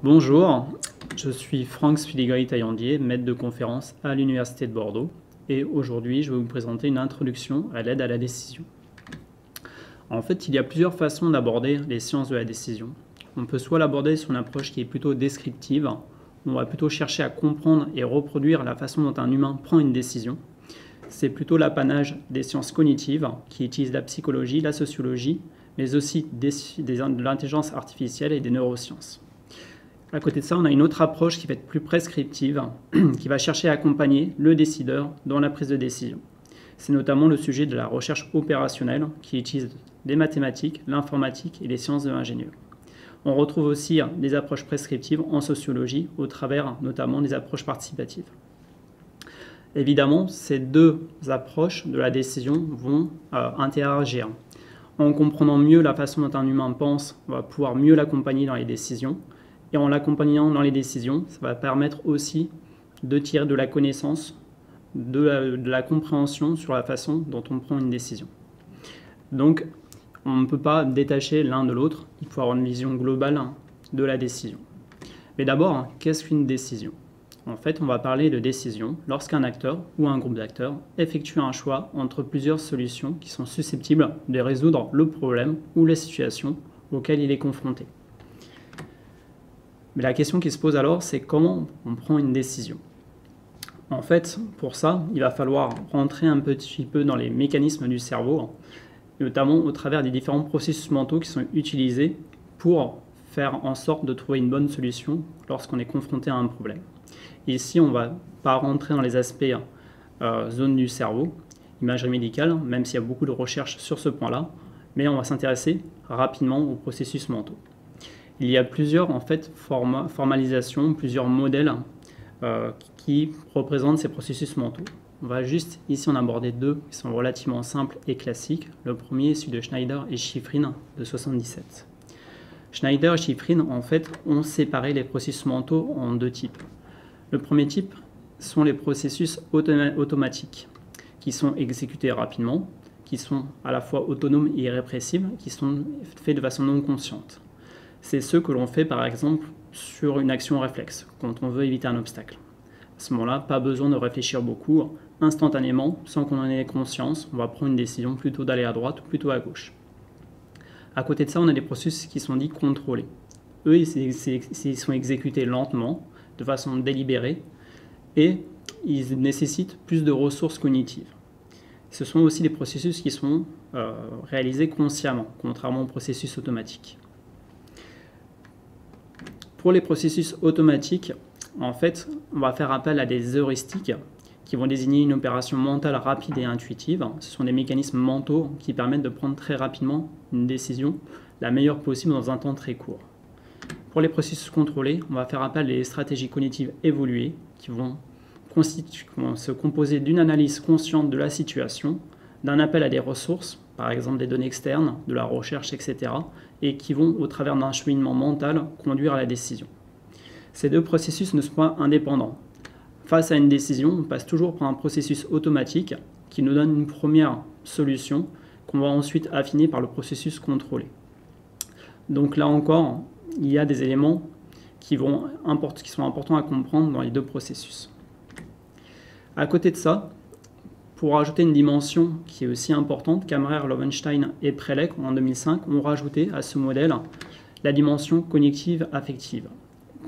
Bonjour, je suis Franck Spilligri-Taillandier, maître de conférence à l'Université de Bordeaux, et aujourd'hui je vais vous présenter une introduction à l'aide à la décision. En fait, il y a plusieurs façons d'aborder les sciences de la décision. On peut soit l'aborder sur une approche qui est plutôt descriptive, où on va plutôt chercher à comprendre et reproduire la façon dont un humain prend une décision. C'est plutôt l'apanage des sciences cognitives, qui utilisent la psychologie, la sociologie, mais aussi de l'intelligence artificielle et des neurosciences. À côté de ça, on a une autre approche qui va être plus prescriptive, qui va chercher à accompagner le décideur dans la prise de décision. C'est notamment le sujet de la recherche opérationnelle qui utilise les mathématiques, l'informatique et les sciences de l'ingénieur. On retrouve aussi des approches prescriptives en sociologie au travers notamment des approches participatives. Évidemment, ces deux approches de la décision vont interagir. En comprenant mieux la façon dont un humain pense, on va pouvoir mieux l'accompagner dans les décisions. Et en l'accompagnant dans les décisions, ça va permettre aussi de tirer de la connaissance, de la compréhension sur la façon dont on prend une décision. Donc, on ne peut pas détacher l'un de l'autre, il faut avoir une vision globale de la décision. Mais d'abord, qu'est-ce qu'une décision? En fait, on va parler de décision lorsqu'un acteur ou un groupe d'acteurs effectue un choix entre plusieurs solutions qui sont susceptibles de résoudre le problème ou la situation auquel il est confronté. Mais la question qui se pose alors, c'est comment on prend une décision. En fait, pour ça, il va falloir rentrer un petit peu dans les mécanismes du cerveau, notamment au travers des différents processus mentaux qui sont utilisés pour faire en sorte de trouver une bonne solution lorsqu'on est confronté à un problème. Ici, on ne va pas rentrer dans les aspects zones du cerveau, imagerie médicale, même s'il y a beaucoup de recherches sur ce point-là, mais on va s'intéresser rapidement aux processus mentaux. Il y a plusieurs formalisations, plusieurs modèles qui représentent ces processus mentaux. On va juste ici en aborder deux qui sont relativement simples et classiques. Le premier est celui de Schneider et Shiffrin de 1977. Schneider et Shiffrin en fait ont séparé les processus mentaux en deux types. Le premier type sont les processus automatiques qui sont exécutés rapidement, qui sont à la fois autonomes et irrépressibles, qui sont faits de façon non consciente. C'est ceux que l'on fait par exemple sur une action réflexe, quand on veut éviter un obstacle. À ce moment-là, pas besoin de réfléchir beaucoup, instantanément, sans qu'on en ait conscience, on va prendre une décision plutôt d'aller à droite ou plutôt à gauche. À côté de ça, on a des processus qui sont dits contrôlés. Eux, ils sont exécutés lentement, de façon délibérée, et ils nécessitent plus de ressources cognitives. Ce sont aussi des processus qui sont réalisés consciemment, contrairement aux processus automatiques. Pour les processus automatiques, en fait, on va faire appel à des heuristiques qui vont désigner une opération mentale rapide et intuitive. Ce sont des mécanismes mentaux qui permettent de prendre très rapidement une décision, la meilleure possible dans un temps très court. Pour les processus contrôlés, on va faire appel à des stratégies cognitives évoluées qui vont se composer d'une analyse consciente de la situation, d'un appel à des ressources, par exemple des données externes, de la recherche, etc., et qui vont, au travers d'un cheminement mental, conduire à la décision. Ces deux processus ne sont pas indépendants. Face à une décision, on passe toujours par un processus automatique qui nous donne une première solution qu'on va ensuite affiner par le processus contrôlé. Donc là encore, il y a des éléments qui sont importants à comprendre dans les deux processus. À côté de ça, pour rajouter une dimension qui est aussi importante, Kammerer, Loewenstein et Prelec en 2005 ont rajouté à ce modèle la dimension cognitive affective.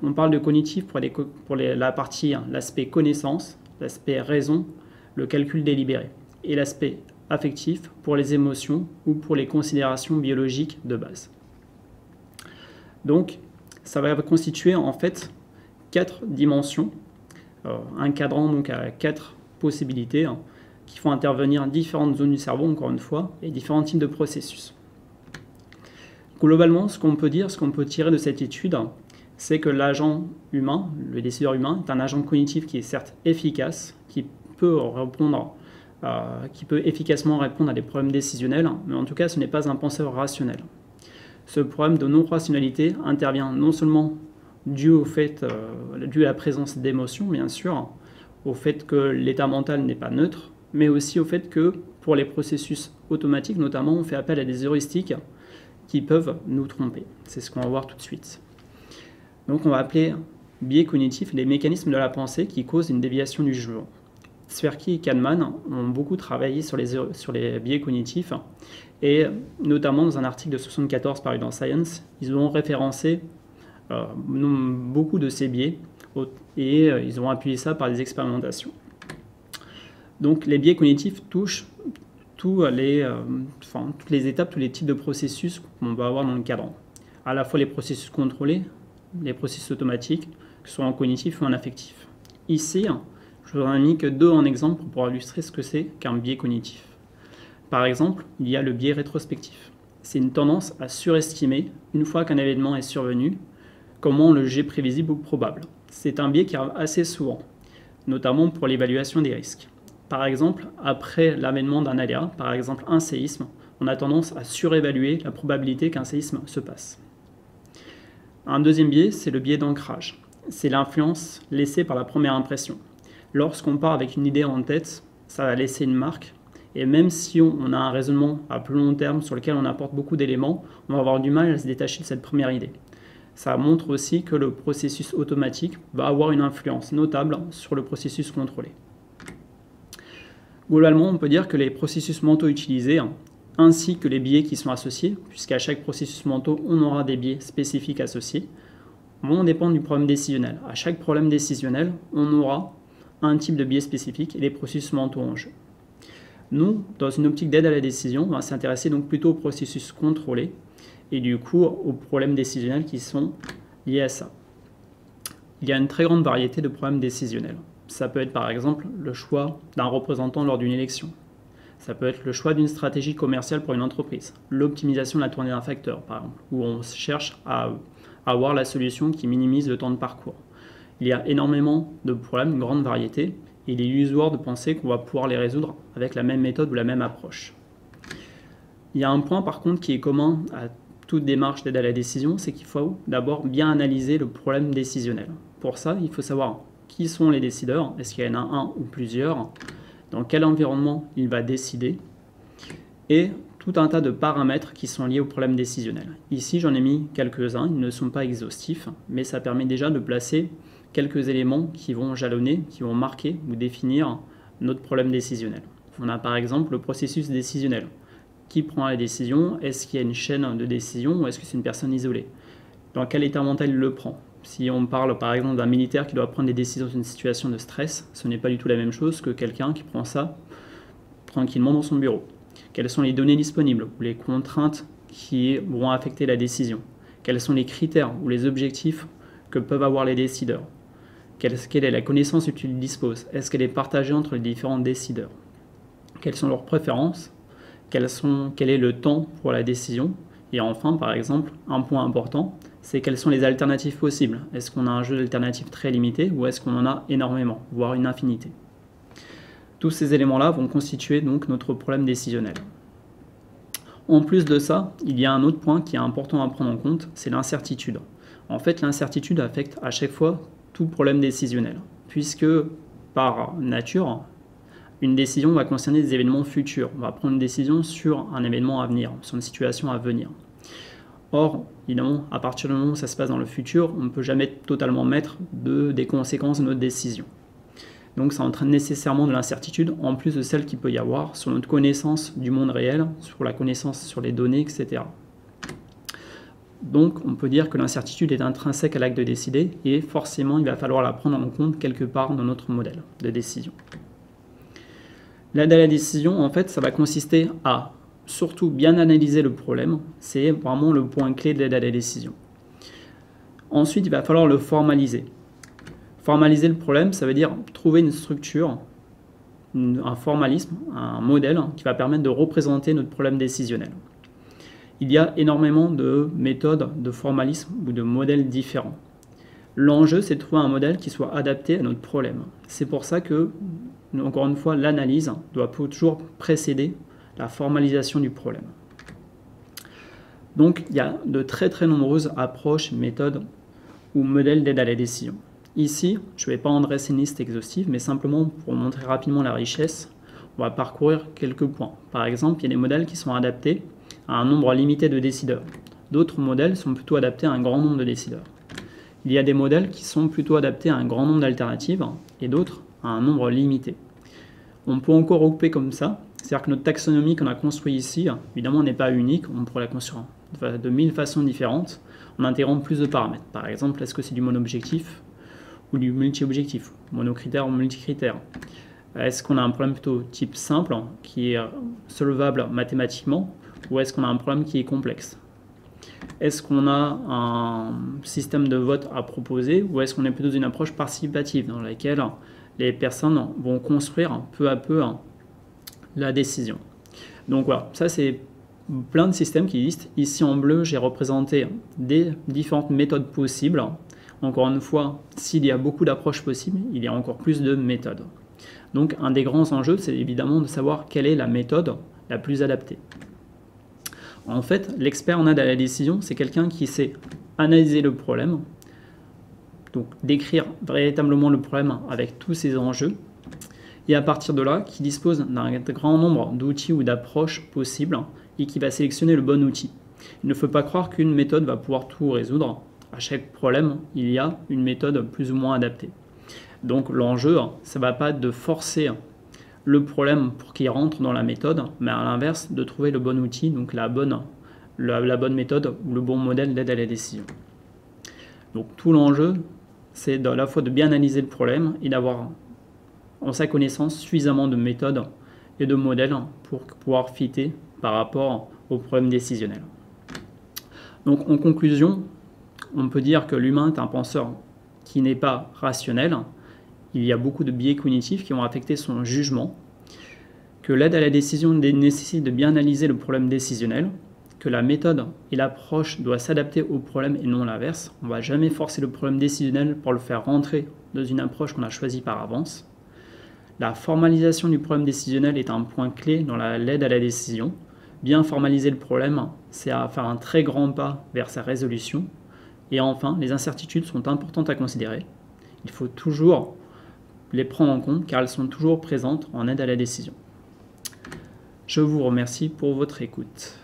On parle de cognitive pour l'aspect connaissance, l'aspect raison, le calcul délibéré, et l'aspect affectif pour les émotions ou pour les considérations biologiques de base. Donc, ça va constituer en fait 4 dimensions, un cadran donc à 4 possibilités qui font intervenir différentes zones du cerveau, encore une fois, et différents types de processus. Globalement, ce qu'on peut tirer de cette étude, c'est que l'agent humain, le décideur humain, est un agent cognitif qui est certes efficace, qui peut efficacement répondre à des problèmes décisionnels, mais en tout cas, ce n'est pas un penseur rationnel. Ce problème de non-rationalité intervient non seulement dû à la présence d'émotions, bien sûr, au fait que l'état mental n'est pas neutre, mais aussi au fait que pour les processus automatiques, notamment, on fait appel à des heuristiques qui peuvent nous tromper. C'est ce qu'on va voir tout de suite. Donc on va appeler biais cognitifs les mécanismes de la pensée qui causent une déviation du jugement. Tversky et Kahneman ont beaucoup travaillé sur les biais cognitifs et notamment dans un article de 1974 paru dans Science, ils ont référencé beaucoup de ces biais et ils ont appuyé ça par des expérimentations. Donc les biais cognitifs touchent toutes les étapes, tous les types de processus qu'on va avoir dans le cadran. À la fois les processus contrôlés, les processus automatiques, que ce soit en cognitif ou en affectif. Ici, je vous en ai mis que deux en exemple pour illustrer ce que c'est qu'un biais cognitif. Par exemple, il y a le biais rétrospectif. C'est une tendance à surestimer, une fois qu'un événement est survenu, comment on le juge prévisible ou probable. C'est un biais qui arrive assez souvent, notamment pour l'évaluation des risques. Par exemple, après l'avènement d'un aléa, par exemple un séisme, on a tendance à surévaluer la probabilité qu'un séisme se passe. Un deuxième biais, c'est le biais d'ancrage. C'est l'influence laissée par la première impression. Lorsqu'on part avec une idée en tête, ça va laisser une marque. Et même si on a un raisonnement à plus long terme sur lequel on apporte beaucoup d'éléments, on va avoir du mal à se détacher de cette première idée. Ça montre aussi que le processus automatique va avoir une influence notable sur le processus contrôlé. Globalement, on peut dire que les processus mentaux utilisés, ainsi que les biais qui sont associés, puisqu'à chaque processus mental, on aura des biais spécifiques associés, vont dépendre du problème décisionnel. À chaque problème décisionnel, on aura un type de biais spécifique et des processus mentaux en jeu. Nous, dans une optique d'aide à la décision, on va s'intéresser donc plutôt aux processus contrôlés et du coup aux problèmes décisionnels qui sont liés à ça. Il y a une très grande variété de problèmes décisionnels. Ça peut être par exemple le choix d'un représentant lors d'une élection. Ça peut être le choix d'une stratégie commerciale pour une entreprise, l'optimisation de la tournée d'un facteur par exemple, où on cherche à avoir la solution qui minimise le temps de parcours. Il y a énormément de problèmes, une grande variété, et il est illusoire de penser qu'on va pouvoir les résoudre avec la même méthode ou la même approche. Il y a un point par contre qui est commun à toute démarche d'aide à la décision, c'est qu'il faut d'abord bien analyser le problème décisionnel. Pour ça, il faut savoir qui sont les décideurs, est-ce qu'il y en a un ou plusieurs, dans quel environnement il va décider, et tout un tas de paramètres qui sont liés au problème décisionnel. Ici, j'en ai mis quelques-uns, ils ne sont pas exhaustifs, mais ça permet déjà de placer quelques éléments qui vont jalonner, qui vont marquer ou définir notre problème décisionnel. On a par exemple le processus décisionnel. Qui prend la décision? Est-ce qu'il y a une chaîne de décision ou est-ce que c'est une personne isolée? Dans quel état mental il le prend? Si on parle par exemple d'un militaire qui doit prendre des décisions dans une situation de stress, ce n'est pas du tout la même chose que quelqu'un qui prend ça tranquillement dans son bureau. Quelles sont les données disponibles ou les contraintes qui vont affecter la décision? Quels sont les critères ou les objectifs que peuvent avoir les décideurs? Quelle est la connaissance dont ils disposent? Est-ce qu'elle est partagée entre les différents décideurs? Quelles sont leurs préférences? Quel est le temps pour la décision? Et enfin, par exemple, un point important, c'est quelles sont les alternatives possibles? Est-ce qu'on a un jeu d'alternatives très limité ou est-ce qu'on en a énormément, voire une infinité? Tous ces éléments-là vont constituer donc notre problème décisionnel. En plus de ça, il y a un autre point qui est important à prendre en compte, c'est l'incertitude. En fait, l'incertitude affecte à chaque fois tout problème décisionnel, puisque par nature, une décision va concerner des événements futurs. On va prendre une décision sur un événement à venir, sur une situation à venir. Or, évidemment, à partir du moment où ça se passe dans le futur, on ne peut jamais totalement mettre des conséquences de notre décision. Donc ça entraîne nécessairement de l'incertitude, en plus de celle qu'il peut y avoir sur notre connaissance du monde réel, sur la connaissance sur les données, etc. Donc on peut dire que l'incertitude est intrinsèque à l'acte de décider, et forcément il va falloir la prendre en compte quelque part dans notre modèle de décision. L'aide à la décision, en fait, ça va consister à surtout bien analyser le problème, c'est vraiment le point clé de l'aide à la décision. Ensuite, il va falloir le formaliser. Formaliser le problème, ça veut dire trouver une structure, un formalisme, un modèle qui va permettre de représenter notre problème décisionnel. Il y a énormément de méthodes de formalisme ou de modèles différents. L'enjeu, c'est de trouver un modèle qui soit adapté à notre problème. C'est pour ça que, encore une fois, l'analyse doit toujours précéder la formalisation du problème. Donc, il y a de très très nombreuses approches, méthodes ou modèles d'aide à la décision. Ici, je ne vais pas en dresser une liste exhaustive, mais simplement pour montrer rapidement la richesse, on va parcourir quelques points. Par exemple, il y a des modèles qui sont adaptés à un nombre limité de décideurs. D'autres modèles sont plutôt adaptés à un grand nombre de décideurs. Il y a des modèles qui sont plutôt adaptés à un grand nombre d'alternatives et d'autres à un nombre limité. On peut encore regrouper comme ça, c'est-à-dire que notre taxonomie qu'on a construite ici, évidemment, n'est pas unique, on pourrait la construire de 1000 façons différentes en intégrant plus de paramètres. Par exemple, est-ce que c'est du mono-objectif ou du multi-objectif, monocritère ou multicritère? Est-ce qu'on a un problème plutôt type simple, qui est solvable mathématiquement, ou est-ce qu'on a un problème qui est complexe? Est-ce qu'on a un système de vote à proposer, ou est-ce qu'on est plutôt dans une approche participative dans laquelle les personnes vont construire peu à peu la décision? Donc voilà, ça c'est plein de systèmes qui existent. Ici en bleu, j'ai représenté des différentes méthodes possibles. Encore une fois, s'il y a beaucoup d'approches possibles, il y a encore plus de méthodes. Donc un des grands enjeux, c'est évidemment de savoir quelle est la méthode la plus adaptée. En fait, l'expert en aide à la décision, c'est quelqu'un qui sait analyser le problème, donc décrire véritablement le problème avec tous ses enjeux, et à partir de là, qui dispose d'un grand nombre d'outils ou d'approches possibles et qui va sélectionner le bon outil. Il ne faut pas croire qu'une méthode va pouvoir tout résoudre. À chaque problème, il y a une méthode plus ou moins adaptée. Donc l'enjeu, ça ne va pas de forcer le problème pour qu'il rentre dans la méthode, mais à l'inverse, de trouver le bon outil, donc la bonne méthode ou le bon modèle d'aide à la décision. Donc tout l'enjeu, c'est à la fois de bien analyser le problème et d'avoir en sa connaissance suffisamment de méthodes et de modèles pour pouvoir fitter par rapport au problème décisionnel. Donc en conclusion, on peut dire que l'humain est un penseur qui n'est pas rationnel. Il y a beaucoup de biais cognitifs qui vont affecter son jugement, que l'aide à la décision nécessite de bien analyser le problème décisionnel, que la méthode et l'approche doivent s'adapter au problème et non l'inverse. On ne va jamais forcer le problème décisionnel pour le faire rentrer dans une approche qu'on a choisie par avance. La formalisation du problème décisionnel est un point clé dans l'aide à la décision. Bien formaliser le problème, c'est à faire un très grand pas vers sa résolution. Et enfin, les incertitudes sont importantes à considérer. Il faut toujours les prendre en compte car elles sont toujours présentes en aide à la décision. Je vous remercie pour votre écoute.